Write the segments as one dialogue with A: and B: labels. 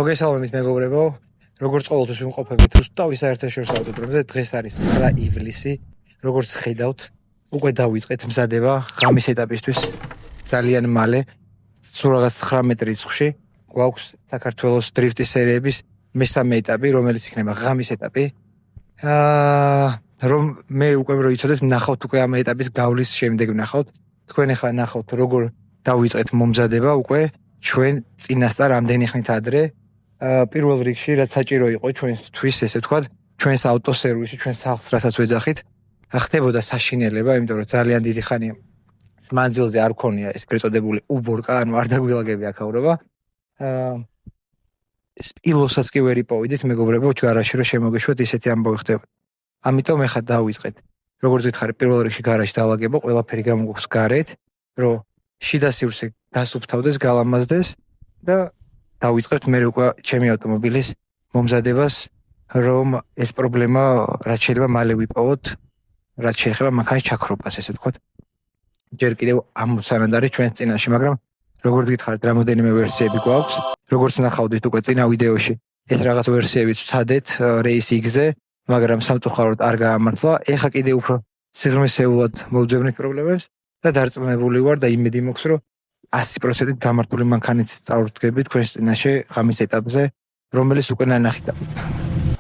A: მოგესალმებით მეგობრებო, როგორც ყოველთვის ვიმყოფებით რუსთავის საერთაშორისო ავტოდრომზე, დღეს არის 9 ივლისი, როგორც ხედავთ, უკვე დავიწყეთ მზადება ღამის ეტაპისთვის ძალიან მალე, სულ რაღაც 19 რიცხვში გვაქვს საქართველოს დრიფტის სერიების მესამე ეტაპი, რომელიც იქნება ღამის ეტაპი. რომ მე უკვე რო იცოდეთ, ნახავთ უკვე ამ ეტაპის გავლის შემდეგ ნახავთ. თქვენ ახლა ნახავთ როგორ დავიწყეთ მომზადება უკვე ჩვენ წინასწარ რამდენი ხნით ადრე. პირველ რიგში რაც საჭირო იყო ჩვენთვის, ესე ვთქვათ, ჩვენს ავტოსერვისი, ჩვენს სახლს რასაც ვეძახით, ხდებოდა საშინელება, იმიტომ რომ ძალიან დიდი ხანია მანძილზე არ ქონია ეს გეწოდებული უბორკა, ანუ არ დაგვილაგები აქაურობა. სპილოსაც კი ვერ იპოვიდით, მეგობრებო, თუ არაში რომ შემოგეშვათ ისეთი ამბავი ხდება. ამიტომ ეხლა დავიწყეთ. როგორც ვითხარი, პირველ რიგში გარაჟი დაალაგება, ყველაფერი გამოგვაქვს გარეთ, რომ შიდა სივრცე დასუფთავდეს, გალამაზდეს და დავიწყებთ მე უკვე ჩემი ავტომობილის მომზადებას, რომ ეს პრობლემა რაც შეიძლება მალე ვიპოვოთ, რაც შეეხება მანქანის ჩაქრობას, ესე ვთქვათ. ჯერ კიდევ ამოცანად არის ჩვენს წინაშე, მაგრამ როგორც გითხარით, რამოდენიმე ვერსიები გვაქვს. როგორც ნახავდით უკვე წინა ვიდეოში, ეს რაღაც ვერსიებიც ვცადეთ Race X-ზე, მაგრამ სამწუხაროდ არ გაამართლა. ეხლა კიდევ უფრო სიღრმისეულად მოვძებნით პრობლემებს და დარწმუნებული ვარ და იმედი მაქვს, რომ 100%-ით გამართული მანქანით წავდგებით თქვენს წინაშე ღამის ეტაპზე, რომელიც უკვე ნანახი გაქვთ.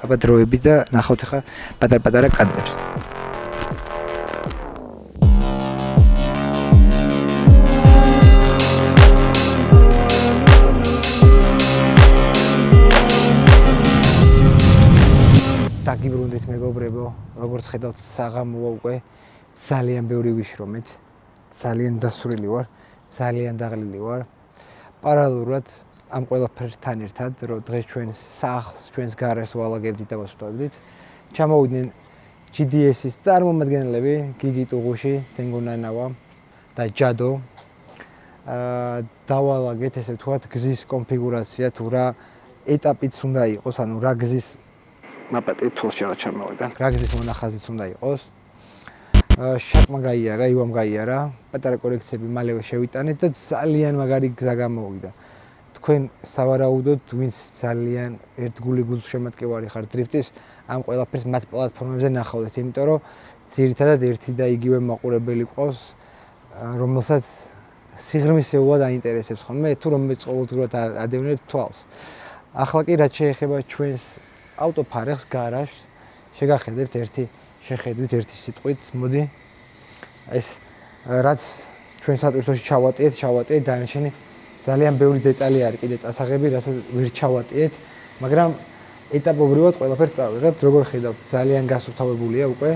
A: აბა დროები და ნახავთ ახლა პატარ-პატარა კადრებს. დაგიბრუნდით მეგობრებო, როგორც ხედავთ, საღამოა უკვე, ძალიან ბევრი ვიშრომეთ, ძალიან დასურილი ვარ, ძალიან დაღლილი ვარ. პარალელურად ამ ყველაფერთან ერთად, რომ დღეს ჩვენს სახლს, ჩვენს გარეს ვალაგებდით და ვასწავლებდით, ჩამოვიდნენ GDS-ის წარმომადგენლები, გიგი ტუღუში, თენგო ნანავა და ჯადო. დავალაგეთ, ესე ვთქვათ, გზის კონფიგურაცია, თუ რა ეტაპიც უნდა იყოს, ანუ რა გზის მაპატე თულში რა ჩამოვიდა. რა გზის მონახაზიც უნდა იყოს. შაკმა გაიარა, ივამ გაიარა, პატარა კორექციები მალევე შევიტანეთ და ძალიან მაგარი გზა გამოვიდა. თქვენ სავარაუდოდ, ვინც ძალიან ერთგული გულშემატკივარი ხართ დრიფტის, ამ ყველაფერს მათ პლატფორმებზე ნახავთ, იმიტომ რომ ძირითადად ერთი და იგივე მაყურებელი ყავს, რომელსაც სიღრმისეულად აინტერესებს ხოლმე, თუ რომელიც ყოველდღურად ადევნებთ თვალს. ახლა კი რაც შეეხება ჩვენს ავტოფარეხს, გარაჟს, შეგახედებთ ერთი შეხედვით, ერთი სიტყვით, მოდი. ეს რაც ჩვენ სატვირთოში ჩავატიეთ, დანარჩენი ძალიან ბევრი დეტალი არის კიდე წასაღები, რასაც ვერ ჩავატიეთ, მაგრამ ეტაპობრივად ყველაფერს წავიღებთ, როგორ ხედავთ, ძალიან გასუფთავებულია უკვე.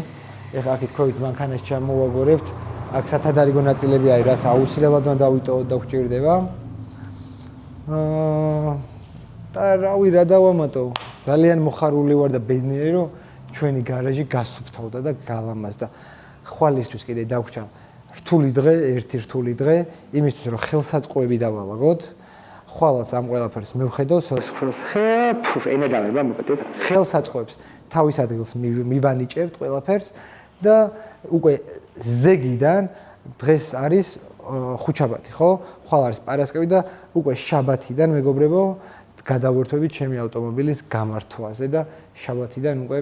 A: ეხლა აქ თქვით მანქანას ჩამოვაგორებთ, აქ სათადარიგო ნაწილები არის, რაც აუცილებლად უნდა დავიტოვოთ და გვჭირდება. და რავი რა დავამატო, ძალიან მოხარული ვარ და ბედნიერი, რომ ჩვენი გარაჟი გასუფთავდა და გალამაზდა. ხვალისთვის კიდე დაგვრჩა რთული დღე, ერთი რთული დღე, იმისთვის რომ ხელსაწყოები დავალაგოთ. ხვალაც ამ ყველაფერს მივხედავ, ენა დავება მოკეთეთ. ხელსაწყოებს თავის ადგილს მივანიჭებთ ყველაფერს და უკვე ზეგიდან დღეს არის ხუთშაბათი, ხო? ხვალ არის პარასკევი და უკვე შაბათიდან მეგობრებო გადავერთვებით ჩემი ავტომობილის გამართვაზე და შაბათიდან უკვე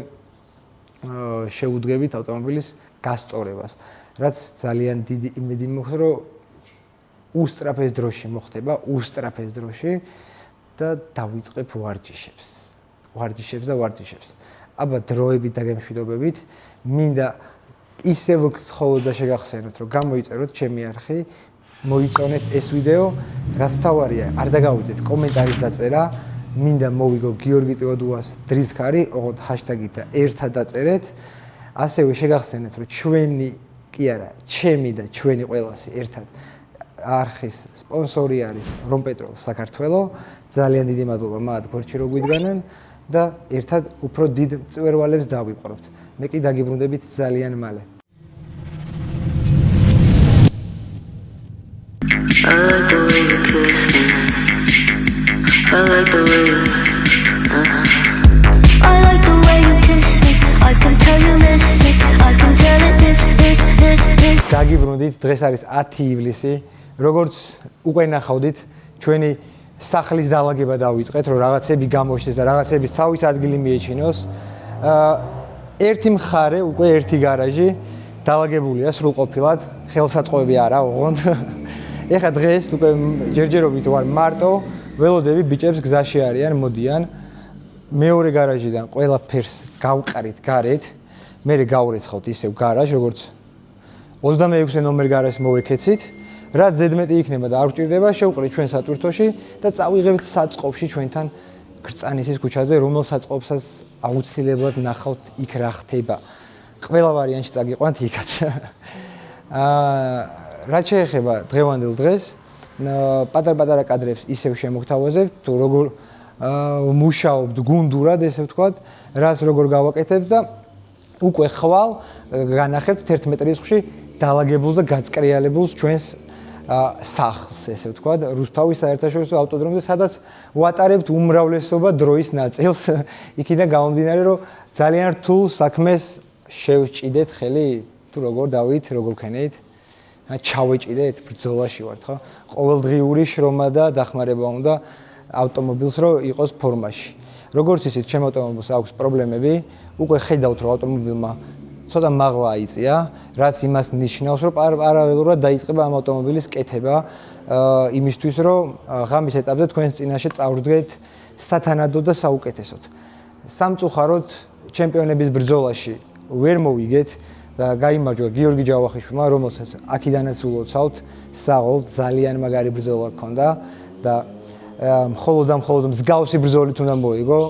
A: შეუდგებით ავტომობილის გასწორებას, რაც ძალიან დიდი იმედი მაქვს, რომ უსწრაფეს დროში მოხდება, უსწრაფეს დროში და დავიწყებ ვარჯიშებს. აბა დროებით და გემშვიდობებით, მინდა ისევ გთხოვოთ და შეგახსენოთ, რომ გამოიწეროთ ჩემი არხი, მოიწონეთ ეს ვიდეო, რაც თავარია, არ დაგავიწყეთ კომენტარის დაწერა, მინდა მოვიგო გიორგი ტეოდუას დრიფტკარი, ოღონდ ჰაშტაგით და ერთად დაწერეთ. ასევე შეგახსენეთ, რომ ჩემი და ჩვენი ყველასი ერთად არხის სპონსორი არის რომპეტროლ საქართველო. ძალიან დიდი მადლობა მათ გორჩი რო გვიდგანენ და ერთად უფრო დიდ მწვერვალებს დავიპყრობთ. მე კი დაგიბრუნდებით ძალიან მალე. I like the way you kiss me. I like the way you I like the way you kiss me. I can tell you miss me. I can tell it this. დაგიბრუნდით, დღეს არის 10 ივლისი. როგორც უკვე ნახავდით, ჩვენი სახლის დაალაგება დავიწყეთ, რომ რაღაცები გამოჩნდეს და რაღაცების თავის ადგილი მიეჩინოს. ერთი მხარე, უკვე ერთი გარაჟი დაალაგებულია სრულყოფილად, ხელსაწყოები არა, ოღონდ. ეხლა დღეს უკვე ჯერჯერობით ვარ მარტო, ველოდები ბიჭებს გზაში არიან, მოდიან. მეორე გარაჟიდან ყველაფერს გავყარით გარეთ. მე გავურეცხავთ ისევ გარაჟ, როგორც 26 ნომერ გარაჟს მოვეკეცით. რაც ზედმეტი იქნება და არ გვჭირდება, შევყრით ჩვენ სატვირთოში და წავიღებთ საწყობში ჩვენთან გრწანისის ქუჩაზე, რომელ საწყობსაც აუცილებლად ნახავთ იქ რა ხდება. ყველა ვარიანტში წაგიყვანთ იქაც. რაც შეეხება დღევანდელ დღეს, პატარ-პატარა კადრებს ისევ შემოგთავაზებთ, თუ როგორ მუშაობთ გუნდურად, ესე ვთქვათ, რაც როგორ გავაკეთებთ და უკვე ხვალ განახებთ 11 მეტრის ხში დაალაგებულ და გაწკრიალებულს ჩვენს სახლს, ესე ვთქვათ, რუსთავის საერთაშორისო ავტოდრომზე, სადაც ვატარებთ უმრავლესობა დროის ნაწილს. იქიდან გამომდინარე, რომ ძალიან რთულ საქმეს შევჭიდეთ ხელი, თუ როგორ დავით, როგორ ვქენით, ჩავეჭიდეთ, ბრძოლაში ვართ, ხო? ყოველდღიური შრომა და დახმარება უნდა ავტომობილს, რომ იყოს ფორმაში. როგორც ისიც, ჩემ ავტომობილს აქვს პრობლემები, უკვე ხედავთ, რომ ავტომობილმა ცოტა მაღლა აიწია, რაც იმას ნიშნავს, რომ პარალელურად დაიწყება ამ ავტომობილის კეთება, იმისთვის, რომ ღამის ეტაპზე თქვენს წინაშე წავდგეთ სათანადოდ და საუკეთესოდ. სამწუხაროდ ჩემპიონების ბრძოლაში ვერ მოვიგეთ და გაიმარჯვა გიორგი ჯავახიშვილმა, რომელსაც აქიდანაც ულოცავთ, საღოლ ძალიან მაგარი ბრძოლა ჰქონდა და მხოლოდ მსგავსი ბრძოლით უნდა მოიგო.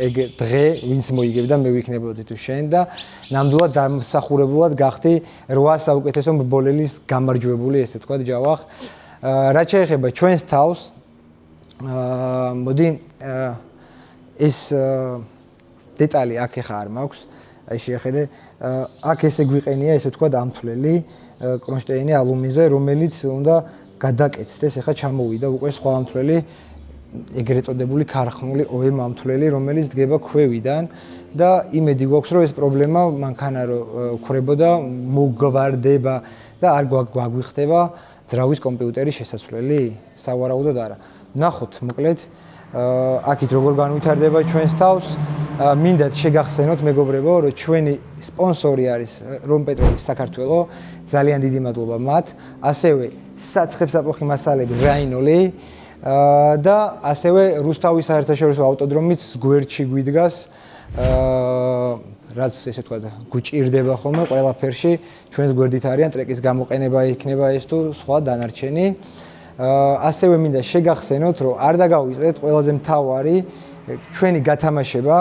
A: ეგ დღე ვინც მოიგებდა მე ვიქნებოდი თუ შენ და ნამდვილად დამსახურებულად გახდი 8 საუკეთესო მბოლელის გამარჯვებული, ესე ვთქვათ, ჯავახ. რაც შეეხება ჩვენს თავს, მოდი ეს დეტალი აქ ახლა არ მაქვს, აი შეხედე, აქ ესე გვიყენია, ესე ვთქვათ, ამთვლელი კრონშტეინი ალუმინზე, რომელიც უნდა გადაკეთდეს, ახლა ჩამოვიდა უკვე სხვა ამთვლელი, ეგრეთ წოდებული ქარხნული OM ამთვლელი, რომელიც დგება ქვევიდან და იმედი გვაქვს, რომ ეს პრობლემა მანქანა რო ქრებოდა, მოგვარდება და არ გვაგვიხდება ძრავის კომპიუტერის შესასვლელი, სავარაუდოდ არა. ნახოთ, მოკლედ, აქეთ როგორ განვითარდება ჩვენს თავს. მინდათ შეგახსენოთ, მეგობრებო, რომ ჩვენი სპონსორი არის რომპეტროლის საქართველო, ძალიან დიდი მადლობა მათ. ასევე საცხებ-საპოხი მასალები რაინოლი და ასევე რუსთავის საერთაშორისო ავტოდრომიც გვერდში გვიდგას, რაც ესე ვთქვათ, გვჭირდება ხოლმე ყველაფერში, ჩვენს გვერდით არიან, ტრეკის გამოყენება იქნება ეს თუ სხვა დანარჩენი. ასევე მინდა შეგახსენოთ, რომ არ დაგავიწყდეთ ყველაზე მთავარი ჩვენი გათამაშება,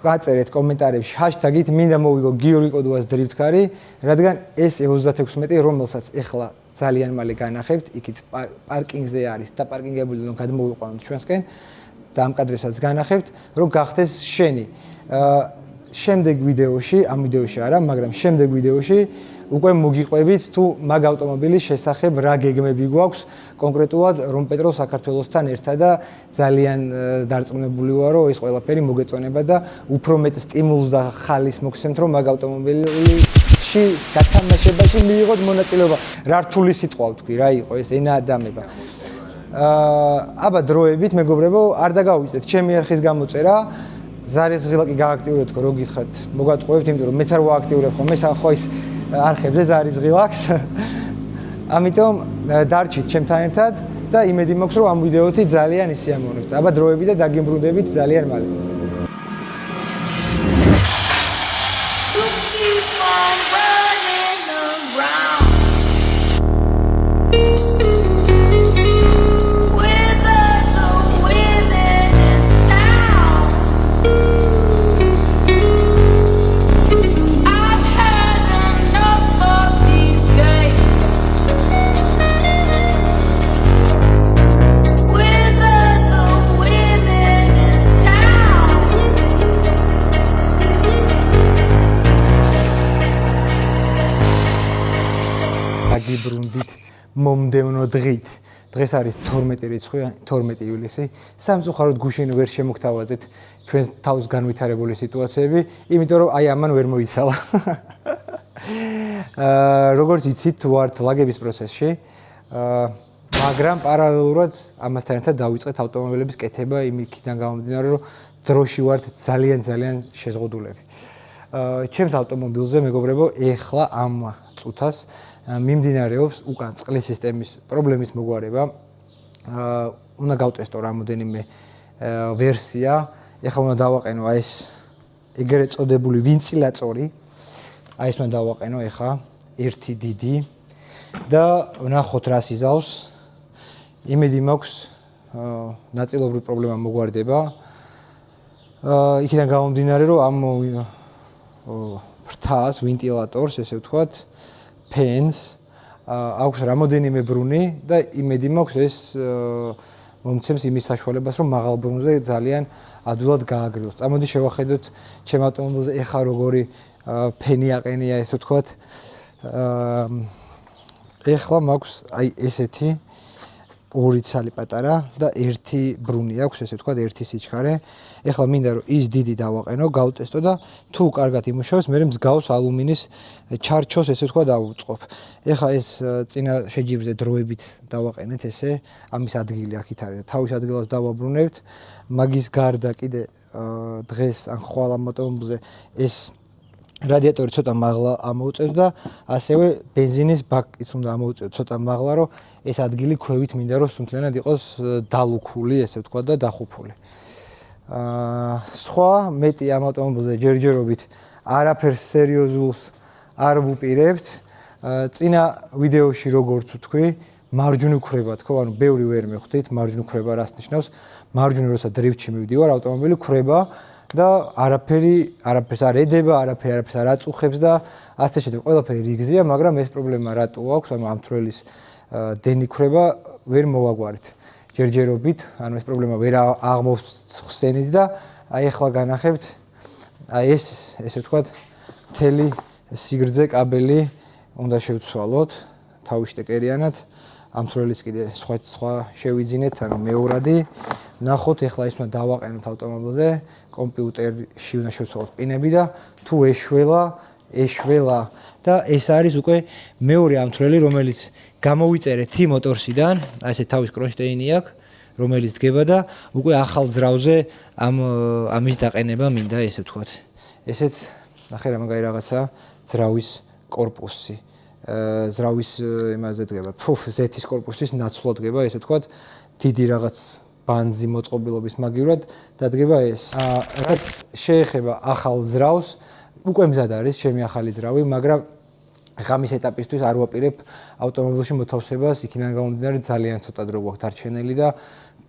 A: გაწერეთ კომენტარებში ჰაშტაგით მინდა მოვიგო გიორგი კოდუას დრიფტკარი, რადგან ეს 36, რომელსაც ეხლა ძალიან მალე განახებთ, იქით პარკინგზე არის დაპარკინგებული, რომ გადმოვიყვანოთ ჩვენსკენ და ამ კადრებსაც განახებთ, რომ გახდეს შენი. შემდეგ ვიდეოში, ამ ვიდეოში არა, მაგრამ შემდეგ ვიდეოში უკვე მოგიყვებით თუ მაგ ავტომობილის შესახებ რა გეგმები გვაქვს, კონკრეტულად რომპეტროლ საქართველოსთან ერთად და ძალიან დარწმუნებული ვარ, რომ ეს ყველაფერი მოგეწონება და უფრო მეტ სტიმულს და ხალის მოგცემთ, რომ მაგ ავტომობილში გათამაშებაში მიიღოთ მონაწილეობა. რა რთული სიტყვა ვთქვი, რა იყო ეს ენა ადამება. აბა დროებით, მეგობრებო, არ დაგავიწყდეთ ჩემი არხის გამოწერა. ზარის ღილა კი გააქტიურეთ, რო გითხრათ, მოგატყუებთ, იმიტომ რომ მეც არ ვააქტიურებ ხოლმე ხო ის არხებზე ზარის ღილაკს. ამიტომ დარჩით ჩემთან ერთად და იმედი მაქვს, რომ ამ ვიდეოთი ძალიან ისიამოვნებთ. აბა დროებით და დაგემბრუნდებით ძალიან მალე. გიბრუნდით მომდევნო დღით. დღეს არის 12 რიცხვი, 12 ივლისი. სამწუხაროდ გუშინ ვერ შემოგთავაზეთ ჩვენს თავს განვითარებული სიტუაციები, იმიტომ რომ აი ამან ვერ მოიცალა. როგორც იცით, ვართ ლაგების პროცესში. მაგრამ პარალელურად ამასთან ერთად დავიწყეთ ავტომობილების კეთება იმიქიდან გამომდინარე, რომ დროში ვართ ძალიან შეზღუდულები. ჩემს ავტომობილზე მეგობრებო, ეხლა ამ წუთას მიმდინარეობს უკან წყლის სისტემის პრობლემის მოგვარება. უნდა გავტესტო რამოდენიმე ვერსია. ეხლა უნდა დავაყენო ეს ეგრეთ წოდებული ვინტილატორი. ეს უნდა დავაყენო ეხლა ერთი დიდი და ვნახოთ რა სიზავს. იმედი მაქვს ნაწილობრივ პრობლემა მოგვარდება. იქიდან გამომდინარე, რომ ამ ფრთას, ვინტილატორს, ესე ვთქვათ, ფენს აქვს რამოდენიმე ბრუნი და იმედი მაქვს ეს მომცემს იმის საშუალებას, რომ მაღალ ბრუნზე ძალიან ადვილად გააგროვოს. წამოდი შევახედოთ ჩემ ავტომობილზე ეხა როგორი ფენი აყენია, ესე ვთქვათ. ეხლა მაქვს აი ესეთი ორი ცალი პატარა და ერთი ბრუნი აქვს, ესე ვთქვათ, ერთი სიჩქარე. ეხლა მინდა რომ ის დიდი დავაყენო, გავტესტო და თუ კარგად იმუშავებს, მე მსგავს ალუმინის ჩარჩოს, ესე ვთქვათ, დავუწყობ. ეხლა ეს წინა შეჯიბრზე დროებით დავაყენეთ ესე, ამის ადგილი აქ იქ არის. თავის ადგილას დავაბრუნებთ. მაგის გარდა კიდე დღეს ან ხვალ ამ ავტომობილზე ეს რადიატორი ცოტა მაღლა ამოუწევთ და ასევე ბენზინის ბაკიც უნდა ამოუწევთ ცოტა მაღლა, რომ ეს ადგილი ქვევით მინდა რომ სუნთლიანად იყოს დალუქული, ესე ვთქვათ და დახუფული. სხვა მეტი ამ ავტომობილზე ჯერჯერობით არაფერს სერიოზულს არ ვუპირებთ. წინა ვიდეოში როგორც ვთქვი, მარჯვნივ ქრება თქო, ანუ ბევრი ვერ მეხვდით, მარჯვნივ ქრება რას ნიშნავს? მარჯვნივ როცა დრიფტში მივდივარ, ავტომობილი ქრება და არაფერს არ ედება, არაფერს არ აწუხებს და ასე შემდეგ. ყველაფერი რიგზია, მაგრამ ეს პრობლემა რატო აქვს? ანუ ამ თვრელის დენი ქრება ვერ მოვაგვარით. ჯერჯერობით, ანუ ეს პრობლემა ვერ აღმოვხსენით და აი ახლა განახებთ, აი ესე ვთქვათ, მთელი სიგრძე კაბელი უნდა შევცვალოთ თავისშეკერიანად. ამ თვრელის კიდე სხვა შევიძინეთ, ანუ მეორადი. ნახოთ, ეხლა ის უნდა დავაყენოთ ავტომობილზე, კომპიუტერში უნდა შევცვალოთ პინები და თუ ეშველა და ეს არის უკვე მეორე ამ თვრელი, რომელიც გამოვიწერეთ T მოტორსიდან, აი ესე თავის კრონშტეინი აქვს, რომელიც დგება და უკვე ახალ ძრავზე ამის დაყენება მინდა, ესე ვთქვათ. ესეც ნახე რამაგარი რაღაცა ძრავის კორპუსი. ზრავის იმაზე დგება, ზეთის კორპუსის ნაცვლად დგება, ესე ვთქვათ, დიდი რაღაც ბანძი მოწყობილობის მაგივრად და დგება ეს. რაც შეეხება ახალ ძრავს, უკვე მზად არის ჩემი ახალი ძრავი, მაგრამ ღამის ეტაპისთვის არ ვაპირებ ავტომობილში მოთავსებას, იქიდან გამომდინარე ძალიან ცოტა დრო გვაქვს დარჩენილი და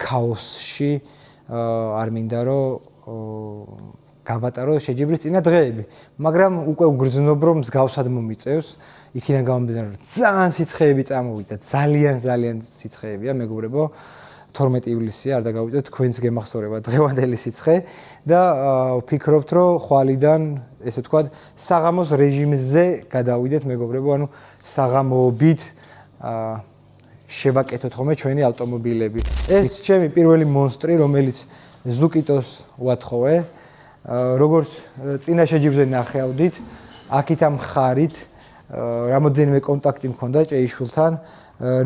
A: ქაოსში არ მინდა რომ გავატარო შეჯიბრის წინა დღეები, მაგრამ უკვე ვგრძნობ რომ მსგავსად მომიწევს, იქიდან გამომდინარე რომ ძალიან სიცხეები წამოვიდა, ძალიან სიცხეებია, მეგობრებო, 12 ივლისია, არ დაგავიწყდეთ, თქვენს გემახსოვრება დღევანდელი სიცხე და ვფიქრობთ რომ ხვალიდან, ესე ვთქვათ, საღამოს რეჟიმზე გადავიდეთ, მეგობრებო, ანუ საღამოობით შევაკეთოთ ხოლმე ჩვენი ავტომობილები. ეს ჩემი პირველი მონსტრი, რომელიც ზუკიტოს ვათხოვე. როგორც წინა შეჯიბრზე ნახავდით, აქით ამ ხარით რამოდენიმე კონტაქტი მქონდა ჭეიშვილთან,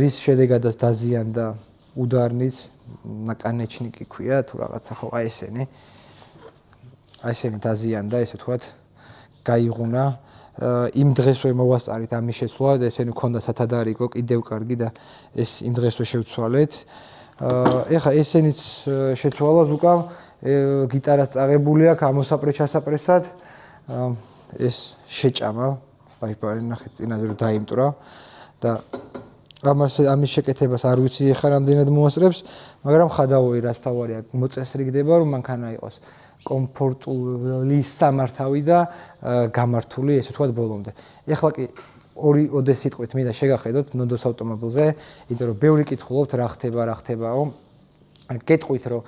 A: რის შედეგადაც დაზიანდა უდარნიც, ნაკანეჩნიკი ქვია თუ რაღაცა ხო, აი ესენი. აი ესენი დაზიანდა, ესე ვთქვათ, გაიღუნა. იმ დღესვე მოვასწარით ამის შეცვლა და ესენი მქონდა სათადარიგო, კიდევ კარგი და ეს იმ დღესვე შევცვალეთ. ეხა ესენიც შეცვალა ზუკამ გიტარას წაღებული აქვს ამოსაპრე-ჩასაპრესად. ეს შეჭამა, ბაიბარი ნახეთ წინაზე რომ დაიმტრა და ამის შეკეთებას არ ვიცი ეხლა რამდენად მოასწრებს, მაგრამ ხადავოი რაც თავარია, მოწესრიგდება რომ მანქანა იყოს კომფორტული სამართავი და გამართული, ესე ვთქვათ, ბოლომდე. ეხლა კი ორი სიტყვით მინდა შეგახედოთ ნოდოს ავტომობილზე, იმიტომ რომ ბევრი კითხულობთ რა ხდებაო. გეტყვით რომ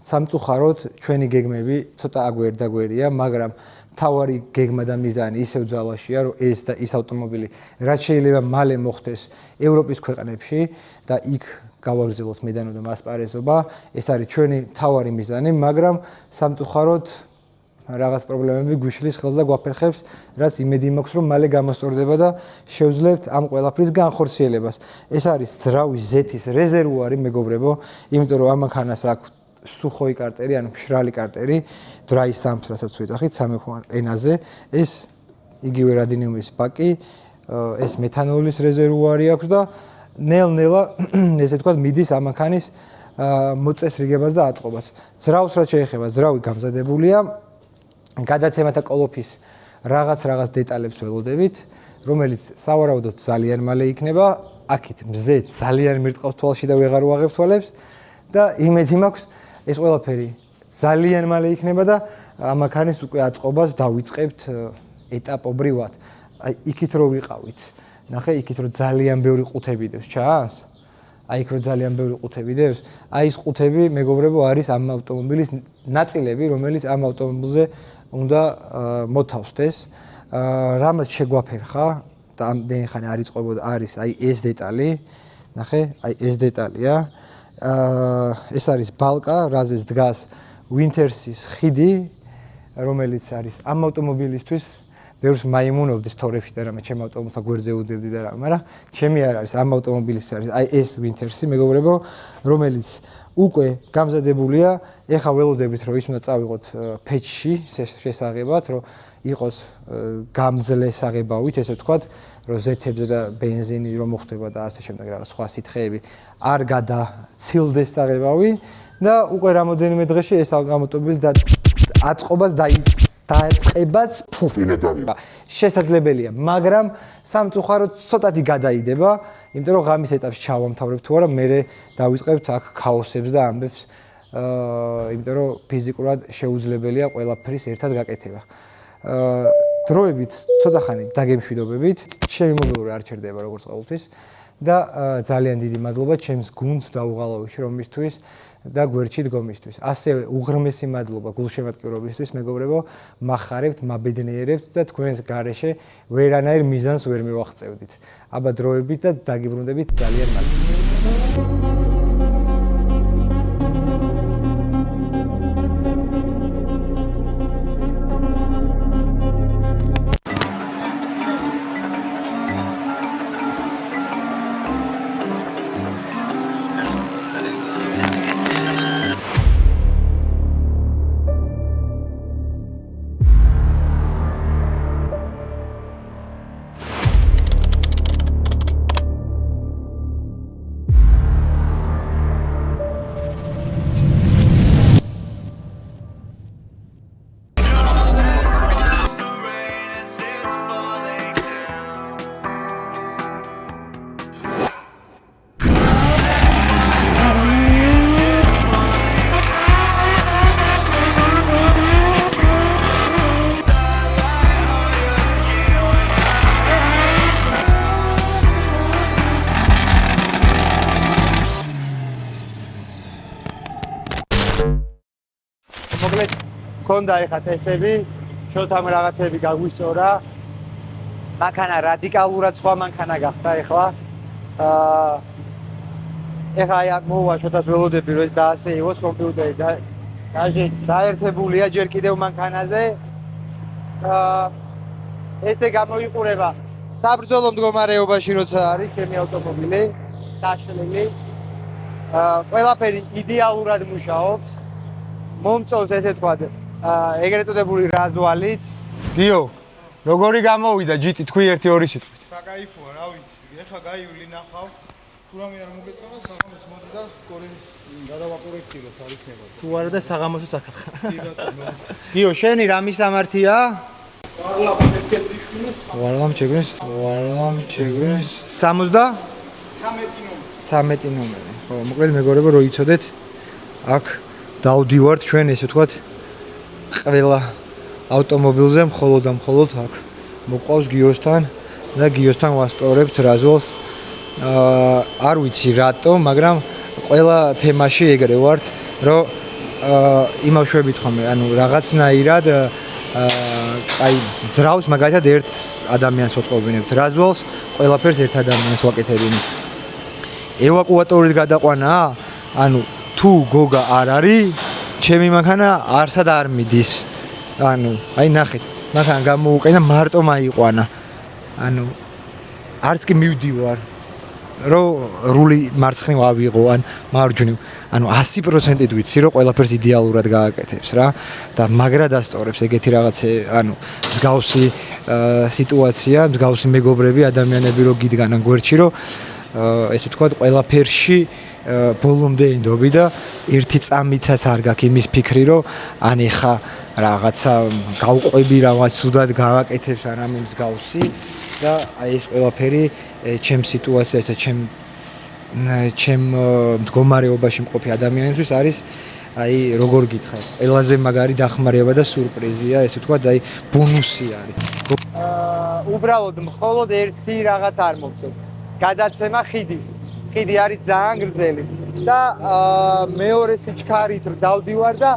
A: სამწუხაროდ ჩვენი გეგმები ცოტა აგვერდაგვერია, მაგრამ მთავარი გეგმა და მიზანი ისევ ძალაშია, რომ ეს და ის ავტომობილი რაც შეიძლება მალე მოხდეს ევროპის ქვეყნებში და იქ გავაგრძელოთ მედანო და მასპარეზობა, ეს არის ჩვენი მთავარი მიზანი, მაგრამ სამწუხაროდ რაღაც პრობლემები გვიშლის ხელს და გვაფერხებს, რაც იმედი მაქვს, რომ მალე გამოსწორდება და შევძლებთ ამ ყველაფრის განხორციელებას. ეს არის ძრავის ზეთის რეზერვუარი, მეგობრებო, იმიტომ რომ ამ მანქანას აქვს სუხოი კარტერი, ანუ მშრალი კარტერი, dry sump, რასაც ვიტახით სამეფო ენაზე, ეს იგივე რადინიუმის ბაკი, ეს მეთანოლის რეზერვუარი აქვს და ნელ-ნელა, ესე ვთქვათ, მიდის ამ მანქანის მოწესრიგებას და აწყობას. ძრავს რაც შეეხება, ძრავი გამზადებულია, გადაცემათა კოლოფის რაღაც დეტალებს ველოდებით, რომელიც სავარაუდოდ ძალიან მალე იქნება, აქეთ მზე ძალიან მირტყავს თვალში და ვეღარ ვაღებ თვალებს და იმედი მაქვს ეს ყველაფერი ძალიან მალე იქნება და ამ მანქანის უკვე აწყობას დავიწყებთ ეტაპობრივად. აი იქით რო ვიყავით. ნახე, იქით რო ძალიან ბევრი ყუთები დევს, ჩანს? აი იქ რო ძალიან ბევრი ყუთები დევს, აი ეს ყუთები, მეგობრებო, არის ამ ავტომობილის ნაწილები, რომელიც ამ ავტომობილზე უნდა მოთავსდეს. რამაც შეგვაფერხა და ამდენი ხანი არ იწყებოდა, არის აი ეს დეტალი. ნახე, აი ეს დეტალია. ეს არის ბალკა, რაზეც დგას Winters-ის ხიდი, რომელიც არის ამ ავტომობილისთვის ბევრს მაიმუნობდის თორებში და რამე ჩემ ავტომობილს გვერდზე უდევდი და რა, მაგრამ ჩემი არ არის ამ ავტომობილის არის აი ეს Winters-ი, მეგობრებო, რომელიც უკვე გამზადებულია. ეხა ველოდებით რომ ის უნდა წავიღოთ ფეჩში შესაღებად, რომ იყოს გამძლე საღებავით, ესე ვთქვათ, რომ ზეთებზე და ბენზინი რომ მოხდება და ასე შემდეგ რაღაც სხვა სითხეები არ გადაცილდეს საღებავი და უკვე რამოდენიმე დღეში ეს ავტომობილი აწყობას დაწყებაც ფუფინებდა. შესაძლებელია, მაგრამ სამწუხაროდ ცოტათი გადაიდება, იმიტომ რომ ღამის ეტაპში ჩავამთავრებ თუ არა, მერე დავიწყებთ აქ ქაოსებს და ამბებს, იმიტომ რომ ფიზიკურად შეუძლებელია ყველაფრის ერთად გაკეთება. დროებით ცოტა ხანი დაგემშვიდობებით, ჩემი მოგებული არ ჩერდება როგორც ყოველთვის და ძალიან დიდი მადლობა ჩემს გუნდს და უღალავი შრომისთვის და გვერდში დგომისთვის. ასევე უღრმესი მადლობა გულშემატკივრობისთვის, მეგობრებო, მახარებთ, მაბედნიერებთ და თქვენს გარეშე ვერანაირ მიზანს ვერ მივაღწევდით. აბა დროებით და დაგიბრუნდებით ძალიან მადლობა. Konda ეხა ტესტები, შოთამ რაღაცები გაგვისწორა. მანქანა რადიკალურად სხვა მანქანა გახდა ეხლა. ეხა აი აქ მოვა შოთას ველოდები რომ დაასეივოს კომპიუტერი და დაერთებულია ჯერ კიდევ მანქანაზე. ესე გამოიყურება საბრძოლო მდგომარეობაში როცა არის ჩემი ავტომობილი, დაშლილი. ყველაფერი იდეალურად მუშაობს. მომწონს ესე თქვა ეგრეთ წოდებული რაზვალიც. გიო, როგორი გამოვიდა ჯიტი თქვი 1-2 სიტყვით.
B: საკაიფოა, რა ვიცი. ეხლა გაივლი ნახავ. თუ რამე არ მოგეწონა, საღამოს მოდი და გოლი გადავაკურექტიროთ, არ იქნება.
A: თუ არა და საღამოსაც აკახა. გიო, შენი რა მისამართია? ვარლამ ჩეგრეს. 13 ნომერი. ხო, მოკლედ მეგობრებო, რო იცოდეთ, აქ დავდივართ ჩვენ ესე ვთქვათ ყველა ავტომობილზე მხოლოდ აქ მოყვავს გიოსთან და გიოსთან ვასწორებთ რაზოლს. არ ვიცი რატომ, მაგრამ ყველა თემაში ეგრე ვართ, რომ იმავშვებით ხომ, ანუ რაღაცნაირად აი ძრავს მაგალითად ერთ ადამიანს ვწყობინებთ რაზოლს, ყველაფერს ერთ ადამიანს ვაკეთებინე. ევაკუატორით გადაყვანა, ანუ თუ გოგა არ არის, ჩემი მანქანა არსად არ მიდის. ანუ აი ნახეთ მაგან გამოუყენა მარტო მაიყვანა ანუ არც კი მივდივარ რომ რული მარცხნივ ავიღო ან მარჯვნივ ანუ 100%-ით ვიცი რომ ყველაფერს იდეალურად გააკეთებს რა და მაგრა დასწორებს ეგეთი რაღაცე ანუ მსგავსი სიტუაცია მსგავსი მეგობრები ადამიანები რო გიდგანან გვერდში რომ ესე ვთქვათ ყველაფერში ბოლომდე ენდობი და ერთი წამითაც არ გაქვს იმის ფიქრი რომ ან ეხა რაღაცა გავყვები რაღაც სუდად გავაკეთებს არამე მსგავსი და აი ეს ყველაფერი ჩემ სიტუაციასა ჩემ მდგომარეობაში მყოფი ადამიანისთვის არის აი როგორ გითხრათ ყველაზე მაგარი დახმარება და სურპრიზია ესე ვთქვათ აი ბონუსი არის უბრალოდ მხოლოდ ერთი რაღაც არ მოგწევს გადაცემა ხიდის ხიდი არის ძალიან გრძელი და მეორე სიჩქარით დავდივარ და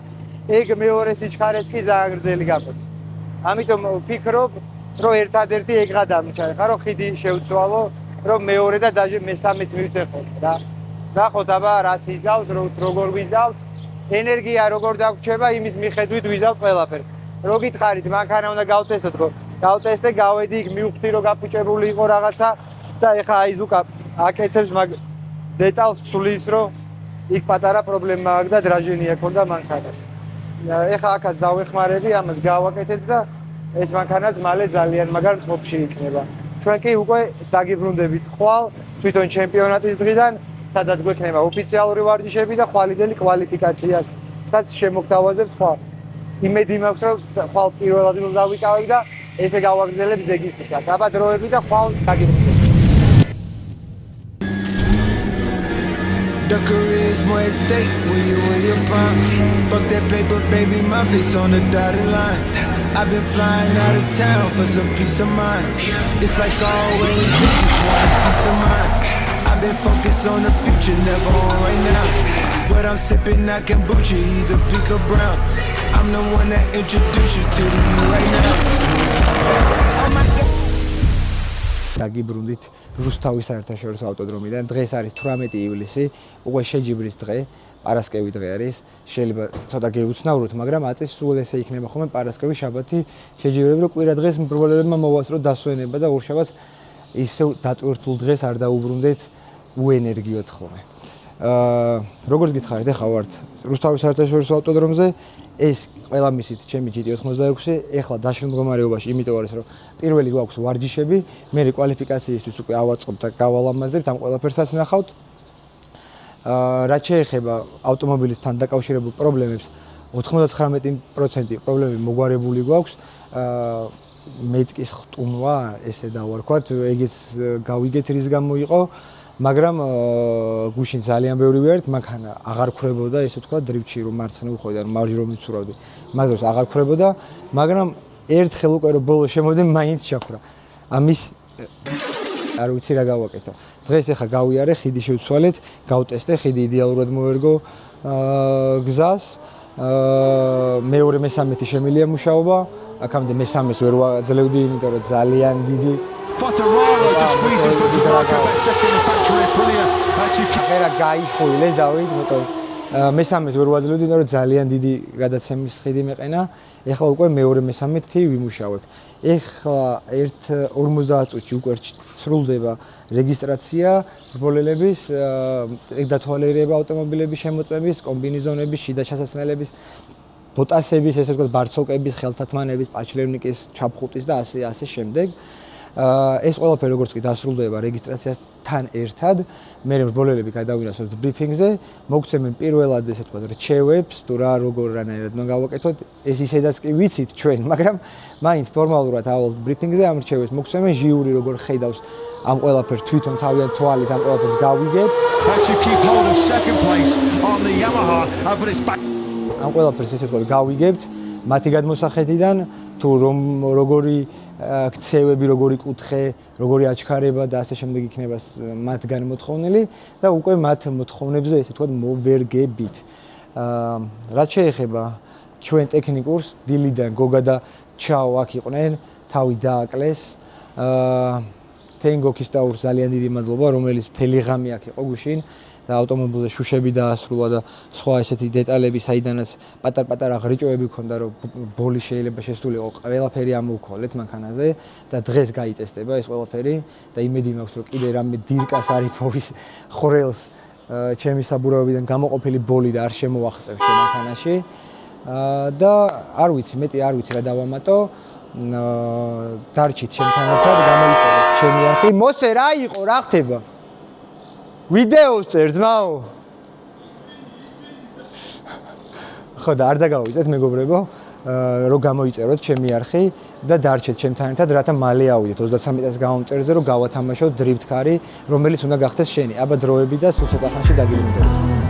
A: ეგ მეორე სიჩქარეს კი ძალიან გრძელი გაქვს ამიტომ ვფიქრობ რომ ერთადერთი ეგ გადამჭა ხა რომ ხიდი შევცვალო რომ მეორე და დაჟე მესამეც მივწეხო რა ნახოთ აბა რას იზავს როგორ ვიზავთ ენერგია როგორ დაგვრჩება იმის მიხედვით ვიზავთ ყველაფერს რო გითხარით მანქანა უნდა გავტესტოთ ხო გავტესტე გავედი იქ მივხვდი რომ გაფუჭებული იყო რაღაცა და ეხა აი ზუკა აკეთებს მაგ დეტალს სulis რომ იქ პატარა პრობლემა აქვს და დრაჟენია ქონდა მანქანას ეხა აქაც დავეხმარები ამას გავაკეთებ და ეს მანქანაც მალე ძალიან მაგარ მწყობში იქნება ჩვენ კი უკვე დაგიბრუნდებით ხვალ თვითონ ჩემპიონატის დღიდან სადაც გვექნება ოფიციალური ვარჯიშები და ხვალიდელი კვალიფიკაციასაც შემოგთავაზებთ ხვალ იმედი მაქვს რომ ხვალ პირველ ადგილს დავიკავებ და ესე გავაგრძელებ ზეგისთვისაც აბა დროები და ხვალ დაგიბრუნდებით
C: The career's more at stake when you in your prime. Fuck that paper, baby, my face on the dotted line. I've been flying out of town for some peace of mind. It's like always, just want a peace of mind. I've been focused on the future, never on right now. But I'm sipping that kombucha, either pink or brown. I'm the one that introduced you to you right now. Oh my God.
A: დაგიბრუნდით რუსთავის საერთაშორისო ავტოდრომიდან. დღეს არის 18 ივლისი, უკვე შეჯიბრის დღე, პარასკევი დღე არის. შეიძლება ცოტა გეუცნაუროთ, მაგრამ აწეს სულ ესე იქნება ხოლმე პარასკევი, შაბათი შეჯიბრები, რომ კვირა დღეს მბრბოლებმა მოვასწროთ დასვენება და ორშაბათს ისევ დატვირთულ დღეს არ დაუბრუნდეთ უენერგიოთ ხოლმე. როგორც გითხარით, ახლა ვართ რუსთავის საერთაშორისო ავტოდრომზე. ეს ყველა მისით ჩემი GT86 ეხლა დაშლილ მდგომარეობაში, იმიტომ არის რომ პირველი გვაქვს ვარჯიშები, მე კვალიფიკაციისთვის უკვე ავაწყობთ და გავალამაზებთ, ამ ყველაფერსაც ნახავთ. რაც შეეხება ავტომობილისთან დაკავშირებულ პრობლემებს, 99% პრობლემები მოგვარებული გვაქვს. მეთკის ხტუნვა, ესე დავარქვათ, ეგეც გავიგეთ რის გამო იყო. მაგრამ გუშინ ძალიან ბევრი ვართ, მანქანა აღარ ქრებოდა, ესე ვთქვა, დრიფტში რომ მარცხნივ ხვედი, ან მარჯვნივ რომ მიცურავდი. მაგ დროს აღარ ქრებოდა, მაგრამ ერთხელ უკვე რომ ბოლოს შემოვიდე, მაინც ჩაქრა. ამის არ ვიცი რა გავაკეთო. დღეს ახლა გავიარე, ხიდი შევცვალეთ, გავტესტე, ხიდი იდეალურად მოერგო გზას. მეორე მესამეთი შემილია მუშაობა. აქამდე მესამეს ვერ ვაძლევდი, იმიტომ რომ ძალიან დიდი
D: Quattararo just squeezing for Tabarka, but second in the factory, Aprilia.
A: ხერა გაიხვილეს დავით, იმიტომ მესამეს ვერ ვაძლევდი, იმიტომ რომ ძალიან დიდი გადაცემის ხიდი მეყენა. ეხლა უკვე მეორე მესამეთი ვიმუშავებ. ეხლა 50 წუთში უკვე სრულდება რეგისტრაცია რბოლელების, დათვალიერება ავტომობილების შემოწმების, კომბინეზონების, შიდა ჩასასხმელების, ბოტასების, ესე ვთქვათ, ბარცოკების, ხელთათმანების, პაჩლერნიკის, ჩაფხუტის და ასე შემდეგ. ეს ყველაფერი როგორც კი დასრულდება რეგისტრაციასთან ერთად, მე რბოლელები გადავინახოთ ბრიფინგზე, მოგცემენ პირველად ესე ვთქვათ, რჩევებს, თუ რა როგორ რანაირად უნდა გავაკეთოთ. ეს ისედაც კი ვიცით ჩვენ, მაგრამ მაინც ფორმალურად ავალ ბრიფინგზე ამ რჩევებს მოგცემენ, ჟიური როგორ ხედავს ამ ყველაფერს თვითონ თავიანთ თვალით ამ ყველაფერს გავიგებთ. ამ ყველაფერს ესე ვთქვათ, გავიგებთ მათი გადმოსახედიდან, თუ როგორი ქცევები, როგორი კუთხე, როგორი აჩქარება და ასე შემდეგ იქნება მათგან მოთხოვნილი და უკვე მათ მოთხოვნებზე ესე ვთქვათ მოვერგებით. რაც შეეხება ჩვენ ტექნიკურს, დილიდან გოგა და ჩაო აქ იყვნენ, თავი დააკლეს. თენგო ქისტაურს ძალიან დიდი მადლობა, რომელიც მთელი ღამე აქ იყო გუშინ და ავტომობილზე შუშები დაასრულა და სხვა ესეთი დეტალები, საიდანაც პატარ-პატარა ღრიჭოები ქონდა, რომ ბოლი შეიძლება შესულიყო, ყველაფერი ამოვქოლეთ მანქანაზე და დღეს გაიტესტება ეს ყველაფერი და იმედი მაქვს, რომ კიდე რამე დირკას არ იპოვის ხვრელს ჩემი საბურავიდან გამოყოფილი ბოლი და არ შემოახსევს შენ მანქანაში. და არ ვიცი, მეტი არ ვიცი რა დავამატო. დარჩით ჩემთან ერთად გამოიწერეთ ჩემი არხი. მოსე რა იყო, რა ხდება? ვიდეოს წერ ძმაო. ხო და არ დაგავიწეთ მეგობრებო, რომ გამოიწეროთ ჩემი არხი და დარჩეთ ჩემთან ერთად, რათა მალე ავიდეთ 23 წელს გამომწერზე, რომ გავათამაშოთ დრიფტ კარი, რომელიც უნდა გახდეს შენი. აბა დროები და სულ ცოტა ხანში დაგიბრუნდებით.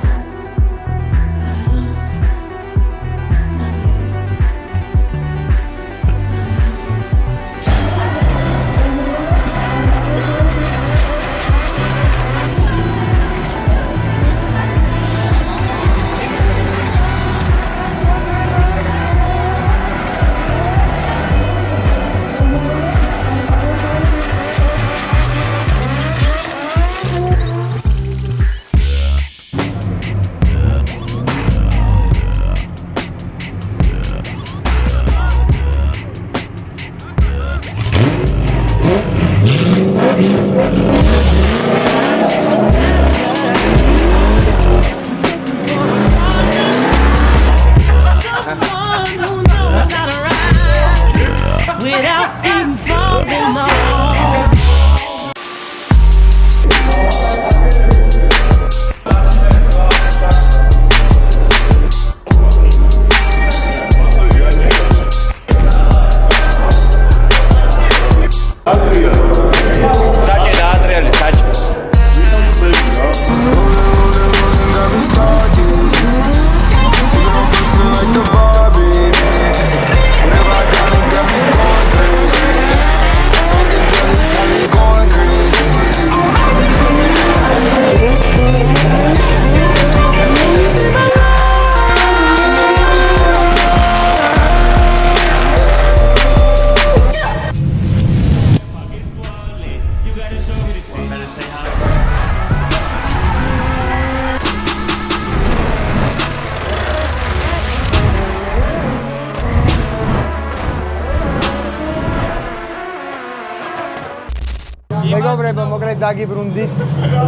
A: მეგობრებო, მოკლედ დაგიბრუნდით.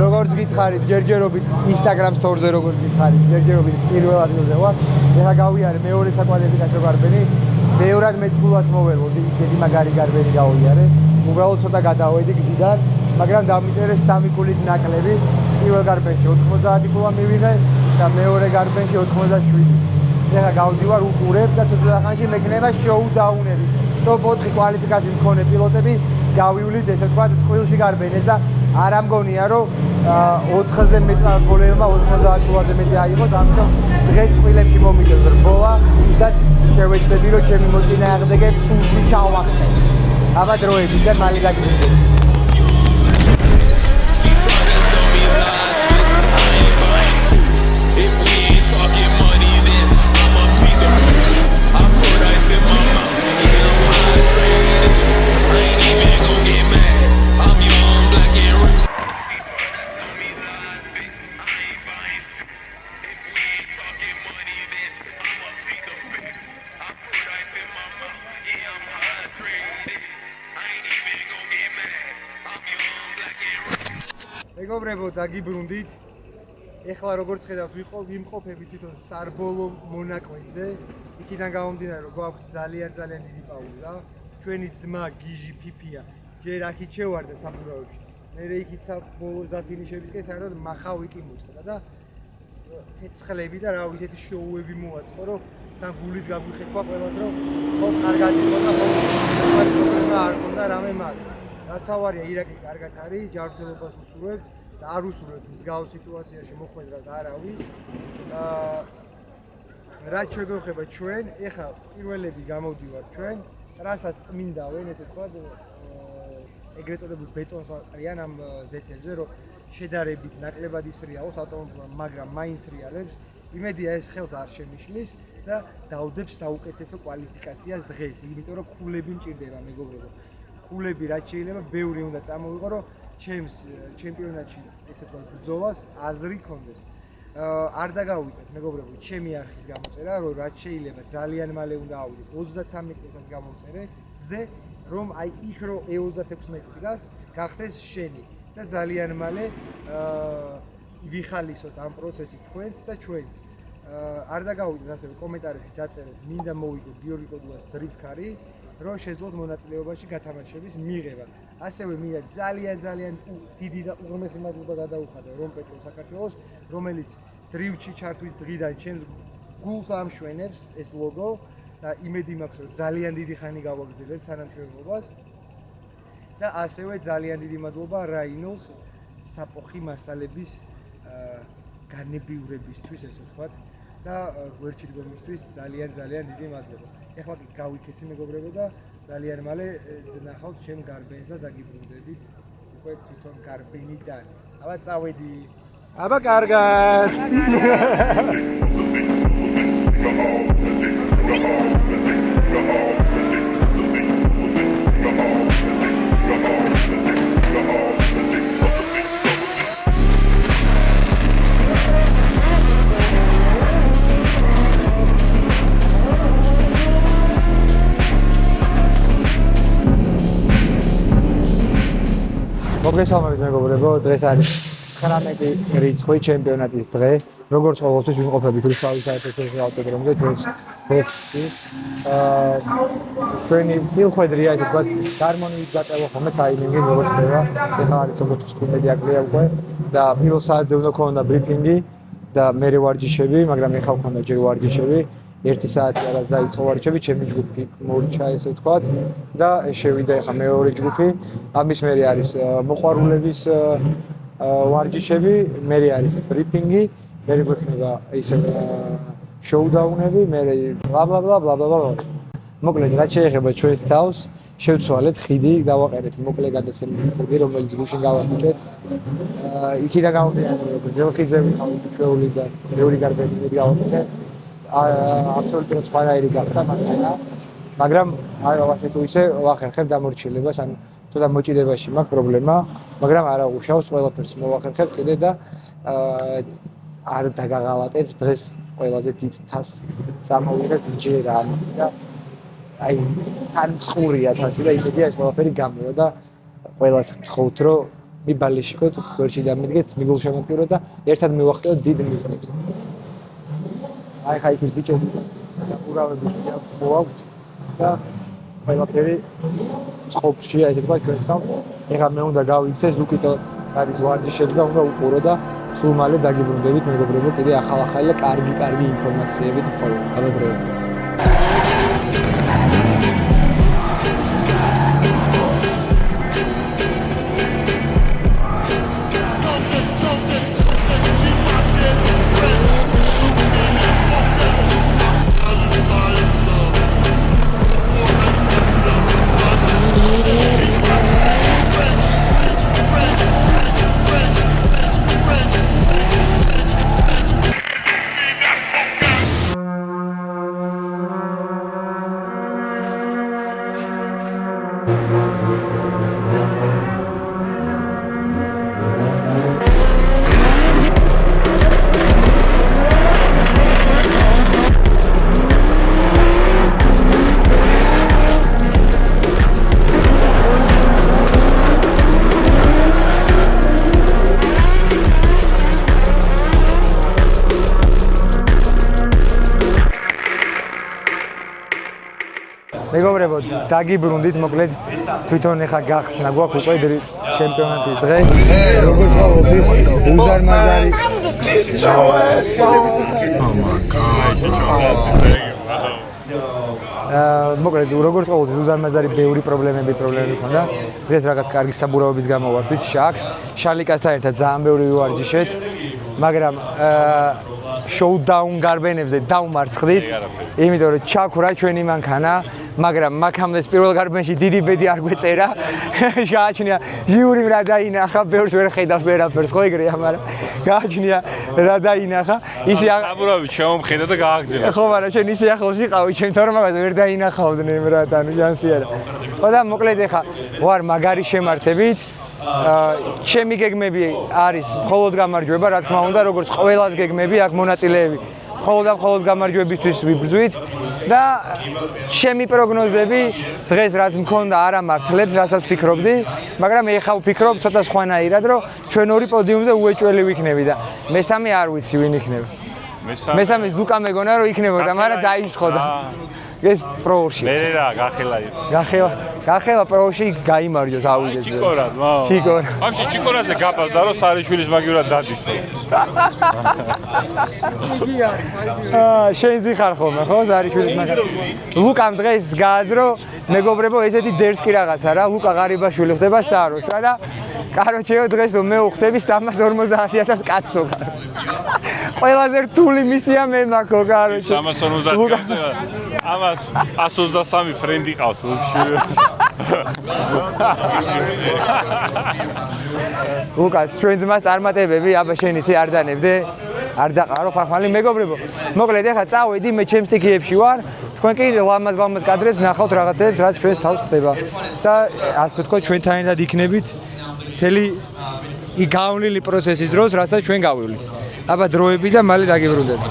A: როგორც გითხარით, ჯერჯერობით Instagram store-ზე როგორც გითხარით, ჯერჯერობით პირველ ადგილზე ვარ. ეხლა გავიარე მეორე საკვალიფიკაციო გარბენი. მეორად მეტ ფულაც მოველოდი, ისეთი მაგარი გარბენი გავიარე. უბრალოდ ცოტა გადავედი გზიდან, მაგრამ დამიწერე 3 ქულით ნაკლები. პირველ გარბენში 90 ქულა მივიღე და მეორე გარბენში 87. ეხლა გავდივარ უყურებ და ცოტა ხანში მექნება შოუდაუნები. ტოპ 4 კვალიფიკაციის მქონე პილოტები გავივლით ესე თქვა ტყილში გარბენეს და არ ამგონია რომ 4-ზე მეტ გოლელმა 90 ქულაზე მეტი აიღოს, ამიტომ დღეს ტყილებში მომიწევს რბოლა და შევეცდები რომ ჩემი მოწინააღმდეგე სულში ჩავახტე. აბა დროებით და მალე გაგიბრუნდეთ. მეგობრებო, დაგიბრუნდით. ეხლა როგორც ხედავთ, ვიმყოფები თვითონ სარბოლო მონაკვეთზე. იქიდან გამომდინარე, რომ გვაქვს ძალიან დიდი პაუზა. ჩვენი ძმა გიჟი ფიფია ჯერ აქ ჩევარდა საბურავებში. მე იქით საბოლოო დაფინიშებისკენ საერთოდ მახავი კი მოწყდა და ცეცხლები და რა ვიცი ესეთი შოუები მოვაწყო, რომ თან გულით გაგვიხეთქვა ყველას, რომ ხო კარგად იყო და პრობლემა არ ქონდა რამე მას. რაც თავარია, ირაკლი კარგად არის, ჯანმრთელობას უსურვებთ და არ უსურვებთ მსგავს სიტუაციაში მოხვედრას არავის. რაც შეგვეხება ჩვენ, ეხლა პირველები გამოვდივართ ჩვენ, რასაც წმინდავენ, ესე ვთქვათ, ეგრეთ წოდებულ ბეტონს არიან ამ ზეთებზე, რომ შედარებით ნაკლებად ისრიალოს ავტომობილმა, მაგრამ მაინც რეალებს. იმედია ეს ხელს არ შემიშლის და დაუდებს საუკეთესო კვალიფიკაციას დღეს, იმიტომ რომ ქულები მჭირდება, მეგობრებო. ქულები რაც შეიძლება ბევრი უნდა წამოვიყო, რომ
E: ჩემს ჩემპიონატში ესე ვთქვათ ბრძოლას აზრი ქონდეს. არ დაგავიწეთ მეგობრებო, ჩემი არხის გამოწერა, რომ რაც შეიძლება ძალიან მალე უნდა ავიდეთ 33 კეთას გამომწერეზე, რომ აი იქ რო E36 დგას, გახდეს შენი და ძალიან მალე ვიხალისოთ ამ პროცესით თქვენც და ჩვენც. არ დაგავიდეთ ასევე კომენტარებში დაწერეთ, მინდა მოვიგო გიორგი კოდუას დრიფტკარი, რომ შეძლოთ მონაწილეობაში გათამაშების მიღება. ასევე მინდა ძალიან დიდი და უღრმესი მადლობა გადაუხადო რომ პეტრო საქართველოს, რომელიც დრიფტში ჩართვის დღიდან ჩემს გულს ამშვენებს ეს ლოგო და იმედი მაქვს რომ ძალიან დიდი ხანი გავაგრძელებ თანამშრომლობას. და ასევე ძალიან დიდი მადლობა რაინოს საპოხი მასალების განებივრებისთვის ესე ვთქვათ და გვერდში დგომისთვის ძალიან დიდი მადლობა. ეხლა კი გავიქეცი მეგობრებო და ძალიან მალე ნახავთ ჩემ გარბენს და დაგიბრუნდებით უკვე თვითონ გარბენიდან. აბა წავედი. აბა კარგად. მოგესალმებით მეგობრებო, დღეს არის 19 რიცხვი ჩემპიონატის დღე. როგორც ყოველთვის ვიმყოფებით რუსთავის საერთაშორისო ავტოდრომზე ჩვენს ბოქსში. ჩვენი წილხვედრია ესე ვთქვათ, გარმონიით გატევა ხოლმე ტაიმინგი როგორც ხდება. ეხლა არის 15 აკლია უკვე და პირველ საათზე უნდა ქონოდა ბრიფინგი და მერე ვარჯიშები, მაგრამ ეხლა ქონდა ჯერ ვარჯიშები. 1 საათი რაღაც დაიწყო ვარჯიშები, ჩემი ჯგუფი მორჩა ესე ვთქვათ და შევიდა ეხლა მეორე ჯგუფი. ამის მერე არის მოყვარულების ვარჯიშები, მერე არის ბრიფინგი, მერე გვექნება ისე შოუდაუნები, მერე ბლა. მოკლედ, რაც შეეხება ჩვენს თავს, შევცვალეთ ხიდი, დავაყერეთ მოკლე გადასცემის ხიდი, რომელიც გუშინ გავაკეთეთ. იქიდან გამოდიოდა ძელხიძე ვიყავით ჩვეული და მეორე გარბენები გავაკეთეთ. აბსოლუტურად სხვანაირი გახდა მაგრამ აი რაღაცე თუ ისე ვახერხებ დამორჩილებას, ან თუ და მოჭიდებაში მაქვს პრობლემა, მაგრამ არა უშავს ყველაფერს მოვახერხებ კიდე და არ დაგაღალატეთ დღეს ყველაზე დიდ თასს წამოვიღეთ ჯერა ამისი და აი თან წყურია თასი და იმედია ეს ყველაფერი გამევა და ყველას გთხოვთ რომ მიბალიშიკოთ, გვერდში დამედგეთ, მიგულშემატკივროთ და ერთად მივახტევთ დიდ მიზნებს. აი ხა იქის ბიჭები ურავები მოვაქვთ და ყველაფერი წყობში ესე თქვა ჩვენთან. ეხლა მე უნდა გავიქცე ზუკიტო არის ვარჯიშები და უნდა უყურო და სულ მალე დაგიბრუნდებით მეგობრებო კიდე ახალ და კარგი ინფორმაციებით მხოლოდ გადადროებით. მეგობრებო, დაგიბრუნდით, მოკლედ თვითონ ეხა გახსნა გვაქვს უკვე ჩემპიონატის დღე. როგორც ყოველთვის უზარმაზარი მოკლედ როგორც ყოველთვის უზარმაზარი ბევრი პრობლემები ქონდა. დღეს რაღაც კარგი საბურავების გამო ვართ შაქს. შალიკასთან ერთად ძალიან ბევრი ვარჯიშეთ, მაგრამ შოუდაუნ გარბენებზე დავმარცხდით, იმიტომ რომ ჩაქვრა ჩვენი მანქანა, მაგრამ მაქამდე პირველ გარბენში დიდი ბედი არ გვეწერა. გააჩნია ჟიურიმ რა დაინახა, ბევრს ვერ ხედავს ვერაფერს, ხო ეგრეა, მაგრამ გააჩნია რა დაინახა. ისე
F: საბურავი შემომხედა და გააგზავნა.
E: ხო, მაგრამ შენ ისე ახლოს იყავი ჩემთან, რომ მაგას ვერ დაინახავდნენ რა, ანუ შანსი არა. ხო და მოკლედ ეხა ვარ მაგარი შემართებით. ჩემი გეგმები არის მხოლოდ გამარჯვება, რა თქმა უნდა, როგორც ყველას გეგმები აქვს მონაწილეები. მხოლოდ გამარჯვებისთვის ვიბრძვით და ჩემი პროგნოზები დღეს რაც მქონდა არ ამართლებს, რასაც ფიქრობდი, მაგრამ ეხლა ვფიქრობ ცოტა სხვანაირად, რომ ჩვენ ორი პოდიუმზე უეჭველი ვიქნები და მესამე არ ვიცი ვინ იქნება. მესამე ზუკა მეგონა რომ იქნებოდა, მაგრამ დაისხოდა. ეს პროოში.
F: მე რა გახელა იყო.
E: გახელა პროოში გაიმარჯვეს ავიდეს.
F: ჩიკორად, მაო.
E: ჩიკორად.
F: ვაფშე ჩიკორადზე გაბალდა რომ სარიშვილის მაგივრად დადისო.
A: იგი არის სარიშვილის.
E: შენზი ხარ ხოლმე, ხო, სარიშვილის მაგარი. ლუკამ დღეს გააძრო, მეგობრებო, ესეთი დერსკი რაღაცა რა, ლუკა ღარიბაშვილი ხდება სააროს რა და კაროჩეო დღეს მე ვხდები 350,000 კაცო. ყველაზე რთული მისია მე მაქო, კაროჩე.
F: 350,000 ამას 123 ფრენდი ყავს რუსში.
E: ლუკას ჩვენ ძმას წარმატებები, აბა შენ იცი არ დანებდე, არ დაყარო ხახმალი მეგობრებო. მოკლედ ეხლა წავედი, მე ჩემს სტიქიებში ვარ. თქვენ კი ლამაზ კადრებს ნახავთ რაღაცებს, რაც ჩვენს თავს ხდება. და ასე ვთქვათ, ჩვენთან ერთად იქნებით მთელი გავლილი პროცესის დროს, რასაც ჩვენ გავივლით. აბა დროები და მალე დაგიბრუნდეთ.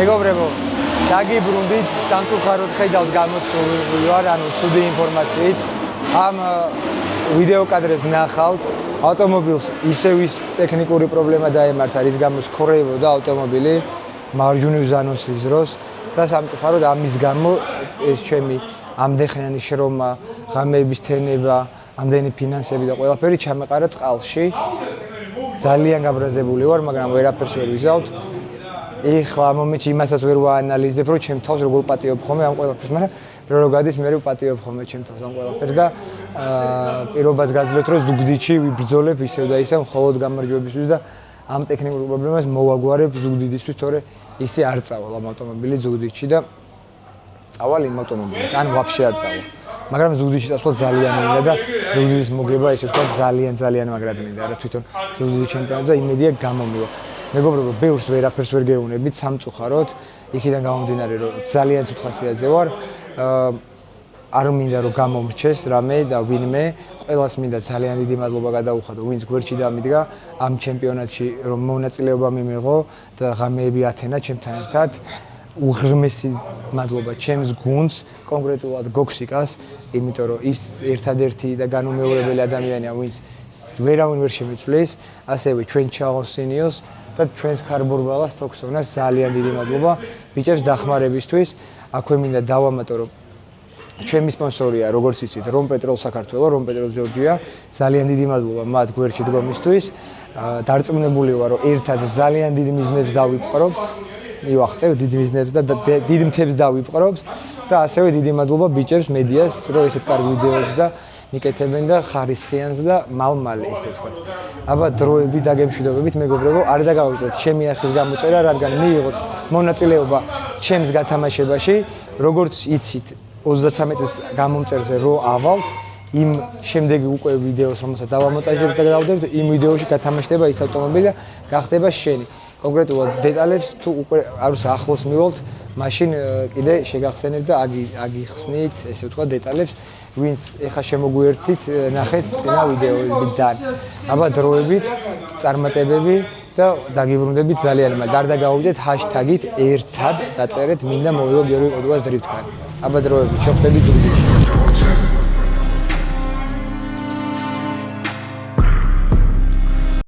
E: მეგობრებო, დაგიბრუნდით, სამწუხაროდ ხედავთ გამოცული ვარ, ანუ ცუდი ინფორმაციით. ამ ვიდეო კადრებს ნახავთ, ავტომობილს ისევ ის ტექნიკური პრობლემა დაემართა, რის გამოც ქორეებოდა ავტომობილი მარჯვნივ ზანოსის დროს და სამწუხაროდ ამის გამო ეს ჩემი ამდენხანი შრომა, ღამეების თენება, ამდენი ფინანსები და ყველაფერი ჩამეყარა წყალში. ძალიან გაბრაზებული ვარ, მაგრამ ვერაფერს ვერ ვიზავთ. ეხლა ამ მომენტში იმასაც ვერ ვაანალიზებ, რომ ჩემ თავს როგორ პატიობ ხოლმე ამ ყველაფერს, მაგრამ რო გადის მე ვპატიობ ხოლმე ჩემ თავს ამ ყველაფერს და პირობას გაძლევთ, რომ ზუგდიდში ვიბრძოლებ ისევ და ისევ მხოლოდ გამარჯვებისთვის და ამ ტექნიკურ პრობლემას მოვაგვარებ ზუგდიდისთვის, თორე ისე არ წავალ ამ ავტომობილი ზუგდიდში და წავალ იმ ავტომობილით, ან ვაფშე არ წავალ. მაგრამ ზუგდიდში წასვლა ძალიან მინდა და ზუგდიდის მოგება ესე ვთქვათ ძალიან მაგრად მინდა რა თვითონ ზუგდიდის ჩემპიონატზე და იმედია გამომივა. მეგობრებო, ბევრს ვერაფერს ვერ გეუბნებით სამწუხაროდ, იქიდან გამომდინარე რომ ძალიან ცუდ ხასიათზე ვარ. არ მინდა რომ გამომრჩეს რამე და ვინმე ყველას მინდა ძალიან დიდი მადლობა გადაუხადო ვინც გვერდში დამიდგა ამ ჩემპიონატში რომ მონაწილეობა მიმიღო და ღამეები ათენა ჩემთან ერთად უღრმესი მადლობა ჩემს გუნდს კონკრეტულად გოქსიკას იმიტომ რომ ის ერთადერთი და განუმეორებელი ადამიანია ვინც ვერავინ ვერ შემიცვლის ასევე ჩვენ ჩაღოსინიოს და ჩვენს ქარბურბალას თოქსონას ძალიან დიდი მადლობა ბიჭებს დახმარებისთვის აქვე მინდა დავამატო რომ ჩემი სპონსორია როგორც იცით რომ პეტროლ საქართველო რომ პეტროლ ჯორჯია ძალიან დიდი მადლობა მათ გვერდში დგომისთვის დარწმუნებული ვარ რომ ერთად ძალიან დიდ მიზნებს დავიპყრობთ მივახცევ დიდ მიზნებს და დიდ მთებს დავიპყრობთ და ასევე დიდი მადლობა ბიჭებს მედიას რომ ესეთ კარგ ვიდეოებს და მიკეთებენ და ხარისხიანს და მალ-მალე ესე ვთქვათ. აბა დროები დაგემშვიდობებით მეგობრებო, არ დაგავიწყდეთ ჩემი არხის გამოწერა, რადგან მიიღოთ მონაწილეობა ჩემს გათამაშებაში, როგორც იცით 33-ის გამომწერზე რო ავალთ, იმ შემდეგი უკვე ვიდეოს რომელსაც დავამონტაჟებთ და დავდებთ, იმ ვიდეოში გათამაშდება ის ავტომობილი და გახდება შენი. კონკრეტულად დეტალებს თუ უკვე არც ახლოს მივალთ, მაშინ კიდე შეგახსენებთ და აგიხსნით, ესე ვთქვათ დეტალებს. ვინც ეხა შემოგვიერთით, ნახეთ წინა ვიდეოებიდან. აბა დროებით, წარმატებები და დაგიბრუნდებით ძალიან მალე. არ დაგავიდეთ ჰაშტაგით ერთად დაწერეთ მინდა მოვიღო გიორგი ყოდუას დრიფტკარი. აბა დროებით, შევხვდებით ვიდეოში.